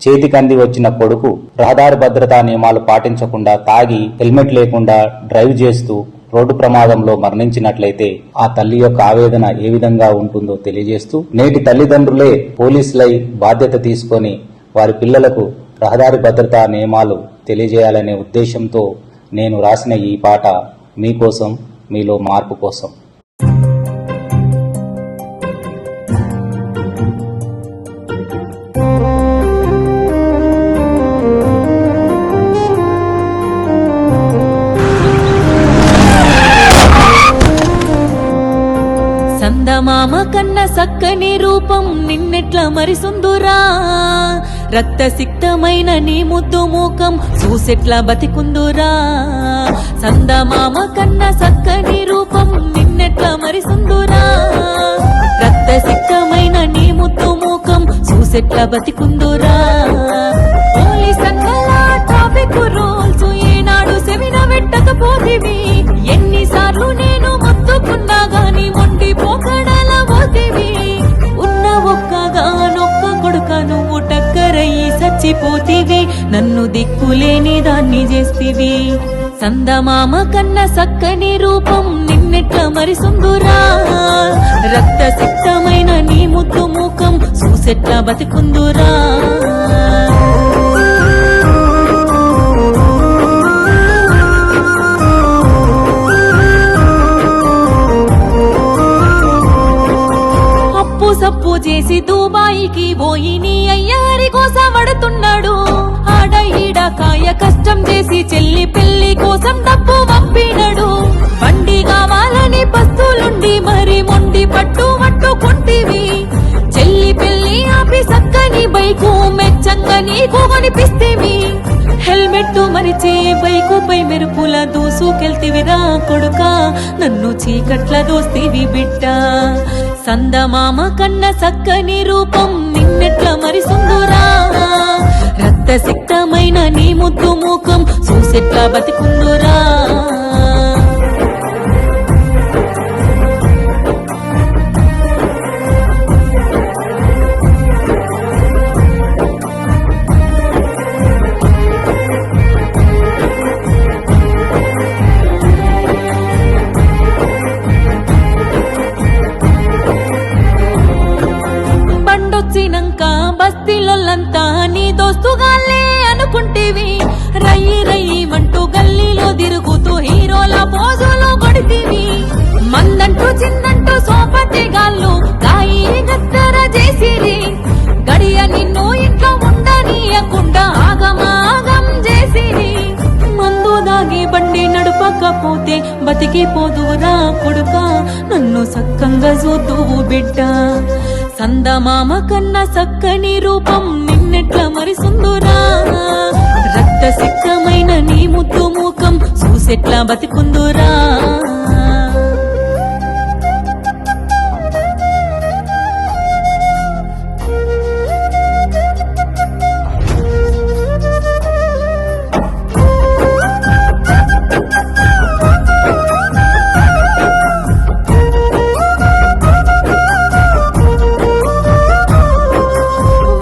చేతికంది వచ్చిన కొడుకు రహదారి భద్రతా నియమాలు పాటించకుండా తాగి హెల్మెట్ లేకుండా డ్రైవ్ చేస్తూ రోడ్డు ప్రమాదంలో మరణించినట్లయితే ఆ తల్లి యొక్క ఆవేదన ఏ విధంగా ఉంటుందో తెలియజేస్తూ నేటి తల్లిదండ్రులే పోలీసులై బాధ్యత తీసుకొని వారి పిల్లలకు రహదారి భద్రతా నియమాలు తెలియజేయాలనే ఉద్దేశంతో నేను రాసిన ఈ పాట మీకోసం, మీలో మార్పు కోసం. సందమామ కన్న సక్కని రూపం నిన్నెట్ల మరిసుందురా, రక్త సిక్తమైన నీ ముద్దు మూకం చూసెట్లా బతికుందురా. సందమామ కన్న సక్కని రూపం నిన్నెట్ల మరిసుందురా, రక్త సిక్తమైన నీ ముద్దు మూకం చూసెట్లా బతికుందురా. పోలీస్ అన్నలా ట్రాఫిక్ రూల్స్ ఏనాడు సెవిన పెట్టకపోతివి, ఎన్నిసార్లు నేను మొత్తుకున్నా గాని మొండి పోకడాల పోతివి. ఉన్న ఒక్కగానొక్క కొడుక నువ్వు టక్కరయ్యి చచ్చిపోతివి, నన్ను దిక్కులేని దాన్ని చేస్తివి. సందమామ కన్న సక్కని రూపం నిన్నెట్ల మరిసుందురా, రక్త సిక్తమైన నీ ముద్దు మూకం చూసెట్లా బతికుందురా. సప్పు చేసి దుబాయికి పోయి నీ అయ్యారి కోసం పడుతున్నాడు. ఆడ ఈడ కాయ కష్టం చేసి చెల్లి పెళ్లి కోసం డబ్బు పంపినడు. బండి కావాలని బస్సులుండి మరి మొండి పట్టుకుంటివి. చెల్లి పెళ్లి ఆపి సక్కని బైకు మెచ్చంగా నీకు కొనిపిస్తేవి. హెల్మెట్ మరిచే బైకుపై మెరుపుల దూసుకెళ్తివిరా కొడుక, నన్ను చీకట్ల దోస్తివి బిడ్డ. సందమామ కన్న సక్కని రూపం నిన్నెట్ల మరిసుందురా, రక్త సిక్తమైన నీ ముద్దు మూకం చూసెట్లా బతికుందురా. బండొచ్చినంక బస్తీలొల్లంతా నీ దోస్తుగాలే అనుకుంటివి. రయ్యి రయ్యిమంటూ గల్లీలో తిరుగుతూ హీరోల పోజులు కొడితివి. మందంటూ చిన్నంటూ సోపతి గాళ్ళు గాయి గద్దర చేసిరి. గడియ నిన్ను ఇంట్లో ఉండనీయకుండా ఆగమాగం చేసిరి. మందు దాగి బండి నడపకపోతే బతికిపోదురా కొడుక, నన్ను సక్కంగా చూద్దువు బిడ్డ. సందమామ కన్న సక్కని రూపం నిన్నెట్ల మరిసుందురా, రక్త సిక్తమైన నీ ముద్దు మూకం చూసెట్లా బతికుందురా.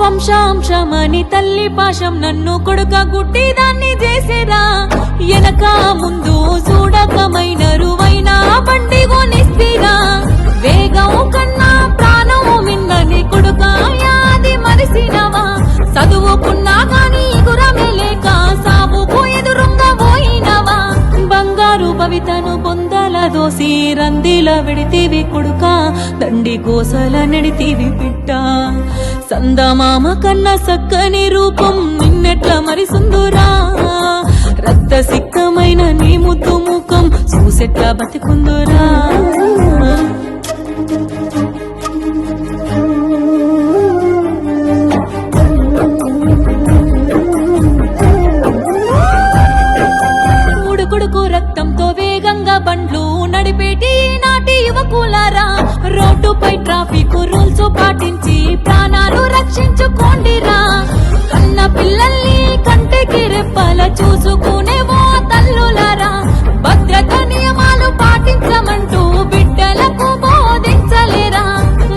వంశాంశమని తల్లి పాశం నన్ను కొడుక గుడ్డి దాన్ని చేసేరా. ఎనక ముందు చూడకమైన రువైనా బండి కొనిస్తిరా. వేగం కన్నా ప్రాణం మిన్నని కొడుక యాది మరిసినవా. చదువుకున్నా గాని గురమే లేక సాగుకు ఎదురుంగా పోయినవా. బంగారు భవితను బొందల దోసి రందిల వెడితివి కొడుక, దండి గోసల నెడితివి బిడ్డ. సందమామ కన్న సక్కని రూపం నిన్నెట్ల మరిసుందురా, రక్త సిక్తమైన నీ ముద్దు మూకం చూసెట్లా బతికుందురా. ఉడుకుడుకు రక్తంతో వేగంగా బండ్లు నడిపేటి నాటి యువకులారా, రోడ్డుపై ట్రాఫిక్ రూల్స్ పాటించి ప్రాణాలు రక్షించుకోండిరా. కన్న పిల్లల్ని కంటికి రెప్పల చూసుకునే ఓ తల్లులారా, భద్రత నియమాలు పాటించమంటూ బిడ్డలకు బోధించలేరా.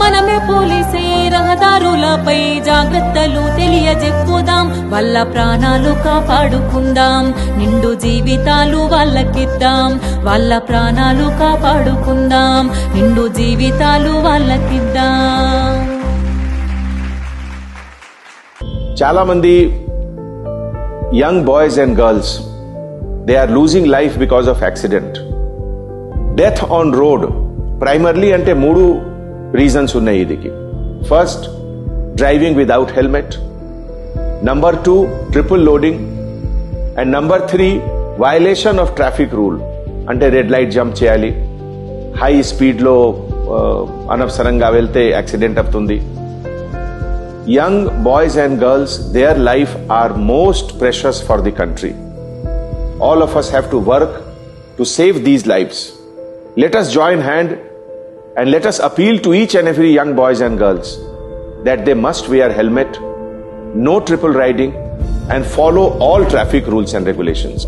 మనమే పోలీసే రహదారుల రోడ్లపై జాగ్రత్తలు తెలియజెప్పుదాం, వాళ్ళ ప్రాణాలు కాపాడుకుందాం, నిండు జీవితాలు వాళ్ళకిద్దాం, వాళ్ళ ప్రాణాలు కాపాడుకుందాం, నిండు జీవితాలు వాళ్ళకిద్దాం. చాలా మంది young boys and girls they are losing life because of accident. Death on road primarily అంటే 3 రీజన్స్ ఉన్నాయి ఇదికి. First, driving without helmet. Number 2, triple loading. And number 3, violation of traffic rule, అంటే రెడ్ లైట్ జంప్ చేయాలి, high స్పీడ్లో అనవసరంగా వెళ్తే accident అవుతుంది. Young boys and girls, their life are most precious for the country. All of us have to work to save these lives. Let us join hand and let us appeal to each and every young boys and girls that they must wear helmet, no triple riding, and follow all traffic rules and regulations.